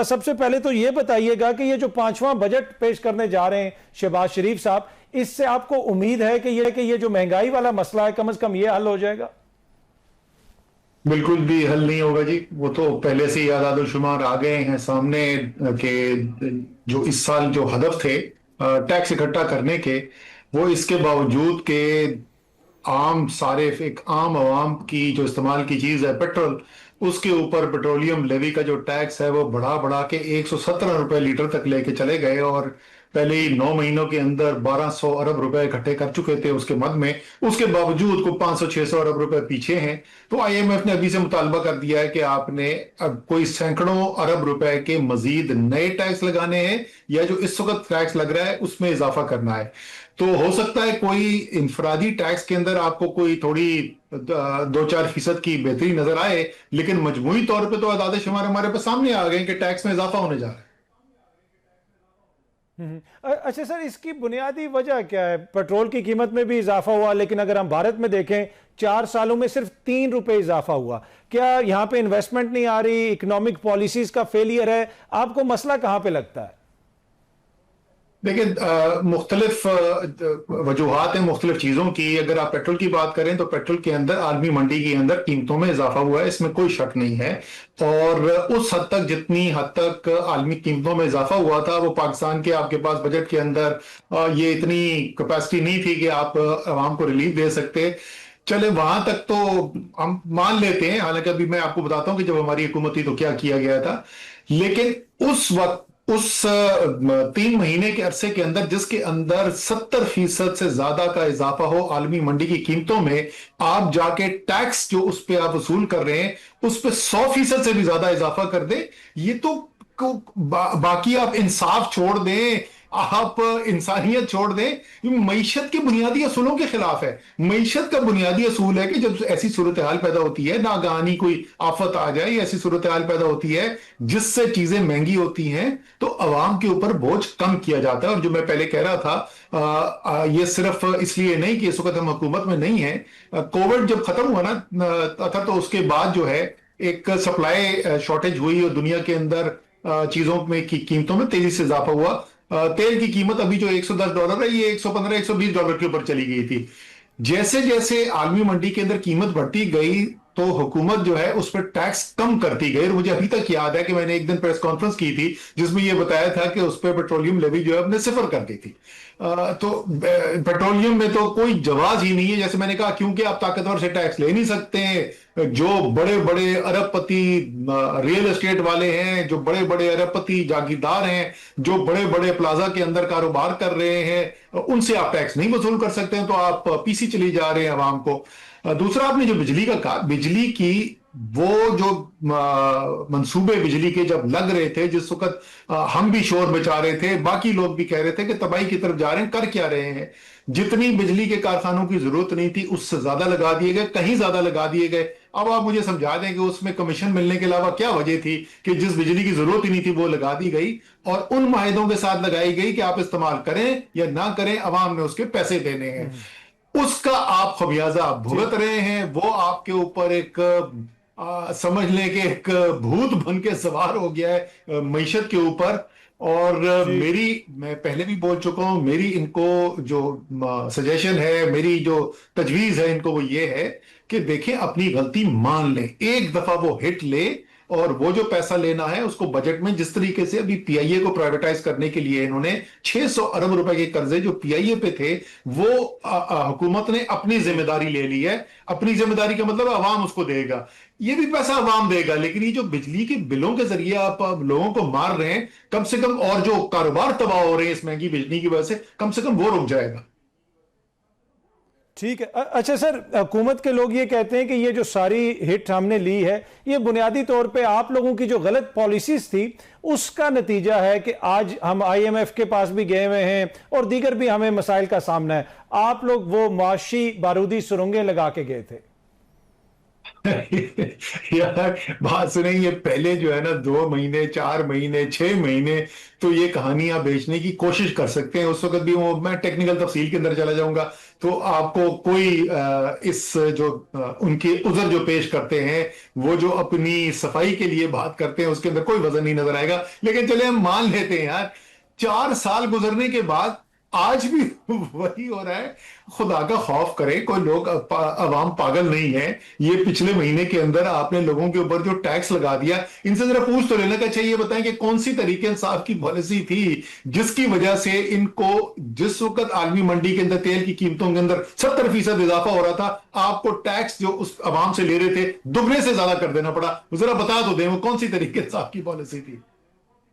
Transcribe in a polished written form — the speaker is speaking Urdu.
ذرا سب سے پہلے تو یہ بتائیے گا کہ یہ جو 5واں بجٹ پیش کرنے جا رہے ہیں شہباز شریف صاحب، اس سے آپ کو امید ہے کہ یہ جو مہنگائی والا مسئلہ ہے کم از کم یہ حل ہو جائے گا؟ بالکل بھی حل نہیں ہوگا جی، وہ تو پہلے سے ہی اعداد و شمار آ گئے ہیں سامنے کہ جو اس سال جو ہدف تھے ٹیکس اکٹھا کرنے کے، وہ اس کے باوجود کہ عام صارف، ایک عام عوام کی جو استعمال کی چیز ہے پیٹرول، اس کے اوپر پیٹرولیم لیوی کا جو ٹیکس ہے وہ بڑھا بڑھا کے 117 روپے لیٹر تک لے کے چلے گئے، اور پہلے ہی 9 مہینوں کے اندر 1200 ارب روپے اکٹھے کر چکے تھے اس کے مد میں، اس کے باوجود کو 500-600 ارب روپے پیچھے ہیں۔ تو آئی ایم ایف نے ابھی سے مطالبہ کر دیا ہے کہ آپ نے اب کوئی سینکڑوں ارب روپے کے مزید نئے ٹیکس لگانے ہیں، یا جو اس وقت ٹیکس لگ رہا ہے اس میں اضافہ کرنا ہے۔ تو ہو سکتا ہے کوئی انفرادی ٹیکس کے اندر آپ کو کوئی تھوڑی 2-4% کی بہتری نظر آئے، لیکن مجموعی طور پہ تو اعداد شمار ہمارے پاس سامنے آ گئے کہ ٹیکس میں اضافہ ہونے جا رہا ہے۔ اچھا سر، اس کی بنیادی وجہ کیا ہے؟ پیٹرول کی قیمت میں بھی اضافہ ہوا، لیکن اگر ہم بھارت میں دیکھیں 4 سالوں میں صرف 3 روپے اضافہ ہوا۔ کیا یہاں پہ انویسٹمنٹ نہیں آ رہی، اکنامک پالیسیز کا فیلئر ہے؟ آپ کو مسئلہ کہاں پہ لگتا ہے؟ لیکن مختلف وجوہات ہیں مختلف چیزوں کی۔ اگر آپ پیٹرول کی بات کریں تو پیٹرول کے اندر عالمی منڈی کے اندر قیمتوں میں اضافہ ہوا ہے، اس میں کوئی شک نہیں ہے، اور اس حد تک جتنی حد تک عالمی قیمتوں میں اضافہ ہوا تھا، وہ پاکستان کے آپ کے پاس بجٹ کے اندر یہ اتنی کیپیسٹی نہیں تھی کہ آپ عوام کو ریلیف دے سکتے۔ چلے وہاں تک تو ہم مان لیتے ہیں، حالانکہ ابھی میں آپ کو بتاتا ہوں کہ جب ہماری حکومت تھی تو کیا کیا گیا تھا، لیکن اس وقت اس 3 مہینے کے عرصے کے اندر جس کے اندر 70% سے زیادہ کا اضافہ ہو عالمی منڈی کی قیمتوں میں، آپ جا کے ٹیکس جو اس پہ آپ وصول کر رہے ہیں اس پہ 100% سے بھی زیادہ اضافہ کر دیں، یہ تو باقی آپ انصاف چھوڑ دیں، آپ انسانیت چھوڑ دیں، یہ معیشت کے بنیادی اصولوں کے خلاف ہے۔ معیشت کا بنیادی اصول ہے کہ جب ایسی صورتحال پیدا ہوتی ہے، ناگہانی کوئی آفت آ جائے یا ایسی صورتحال پیدا ہوتی ہے جس سے چیزیں مہنگی ہوتی ہیں، تو عوام کے اوپر بوجھ کم کیا جاتا ہے۔ اور جو میں پہلے کہہ رہا تھا، یہ صرف اس لیے نہیں کہ اس وقت ہم حکومت میں نہیں ہیں، کووڈ جب ختم ہوا نا تھا تو اس کے بعد جو ہے ایک سپلائی شارٹیج ہوئی اور دنیا کے اندر چیزوں میں کی قیمتوں میں تیزی سے اضافہ ہوا۔ تیل کی قیمت ابھی جو $110 ہے، یہ $115-120 کے اوپر چلی گئی تھی۔ جیسے جیسے عالمی منڈی کے اندر قیمت بڑھتی گئی تو حکومت جو ہے اس پر ٹیکس کم کرتی گئی، اور مجھے ابھی تک یاد ہے کہ میں نے ایک دن پریس کانفرنس کی تھی جس میں یہ بتایا تھا کہ اس پہ پیٹرولیم لیوی جو ہے اپنے 0 کر دی تھی۔ تو پیٹرولیم میں تو کوئی جواز ہی نہیں ہے، جیسے میں نے کہا، کیونکہ آپ طاقتور سے ٹیکس لے نہیں سکتے ہیں۔ جو بڑے بڑے ارب پتی ریئل اسٹیٹ والے ہیں، جو بڑے بڑے ارب پتی جاگیردار ہیں، جو بڑے بڑے پلازا کے اندر کاروبار کر رہے ہیں، ان سے آپ ٹیکس نہیں وصول کر سکتے ہیں، تو آپ پیسی چلی جا رہے ہیں عوام کو۔ دوسرا، آپ نے جو بجلی کا کہا، بجلی کی وہ جو منصوبے بجلی کے جب لگ رہے تھے، جس وقت ہم بھی شور بچا رہے تھے، باقی لوگ بھی کہہ رہے تھے کہ تباہی کی طرف جا رہے ہیں، کر کیا رہے ہیں، جتنی بجلی کے کارخانوں کی ضرورت نہیں تھی اس سے زیادہ لگا دیے گئے، کہیں زیادہ لگا دیے گئے۔ اب آپ مجھے سمجھا دیں کہ اس میں کمیشن ملنے کے علاوہ کیا وجہ تھی کہ جس بجلی کی ضرورت ہی نہیں تھی وہ لگا دی گئی، اور ان معاہدوں کے ساتھ لگائی گئی کہ آپ استعمال کریں یا نہ کریں، عوام نے اس کے پیسے دینے ہیں۔ اس کا آپ خمیازہ بھگت رہے ہیں، وہ آپ کے اوپر ایک سمجھ لیں کہ ایک بھوت بن کے سوار ہو گیا ہے معیشت کے اوپر۔ اور میں پہلے بھی بول چکا ہوں، میری ان کو جو سجیشن ہے، میری جو تجویز ہے ان کو، وہ یہ ہے کہ دیکھیں اپنی غلطی مان لیں، ایک دفعہ وہ ہٹ لے، اور وہ جو پیسہ لینا ہے اس کو بجٹ میں، جس طریقے سے ابھی پی آئی اے کو پرائیویٹائز کرنے کے لیے انہوں نے 600 ارب روپے کے قرضے جو پی آئی اے پہ تھے، وہ حکومت نے اپنی ذمہ داری لے لی ہے۔ اپنی ذمہ داری کا مطلب عوام اس کو دے گا، یہ بھی پیسہ عوام دے گا، لیکن یہ جو بجلی کے بلوں کے ذریعے آپ لوگوں کو مار رہے ہیں، کم سے کم، اور جو کاروبار تباہ ہو رہے ہیں اس مہنگی بجلی کی وجہ سے، کم سے کم وہ رک جائے گا۔ ٹھیک ہے۔ اچھا سر، حکومت کے لوگ یہ کہتے ہیں کہ یہ جو ساری ہٹ ہم نے لی ہے، یہ بنیادی طور پہ آپ لوگوں کی جو غلط پالیسیز تھی اس کا نتیجہ ہے کہ آج ہم آئی ایم ایف کے پاس بھی گئے ہوئے ہیں اور دیگر بھی ہمیں مسائل کا سامنا ہے۔ آپ لوگ وہ معاشی بارودی سرنگیں لگا کے گئے تھے۔ یار بات سنیں، یہ پہلے جو ہے نا 2 مہینے 4 مہینے 6 مہینے تو یہ کہانیاں بیچنے کی کوشش کر سکتے ہیں۔ اس وقت بھی میں ٹیکنیکل تفصیل کے اندر چلا جاؤں گا، تو آپ کو کوئی اس جو ان کے عذر جو پیش کرتے ہیں، وہ جو اپنی صفائی کے لیے بات کرتے ہیں، اس کے اندر کوئی وزن نہیں نظر آئے گا. لیکن چلے ہم مان لیتے ہیں یار، 4 سال گزرنے کے بعد آج بھی وہی ہو رہا ہے. خدا کا خوف کرے، کوئی لوگ عوام پاگل نہیں ہے. یہ پچھلے مہینے کے اندر آپ نے لوگوں کے اوپر جو ٹیکس لگا دیا، ان سے ذرا پوچھ تو لینا کا چاہیے. بتائیں کہ کون سی طریقے انصاف کی پالیسی تھی جس کی وجہ سے ان کو جس وقت عالمی منڈی کے اندر تیل کی قیمتوں کے اندر 70% اضافہ ہو رہا تھا، آپ کو ٹیکس جو اس عوام سے لے رہے تھے دگنے سے زیادہ کر دینا پڑا. ذرا بتا تو دیں وہ کون سی طریقے انصاف کی پالیسی تھی.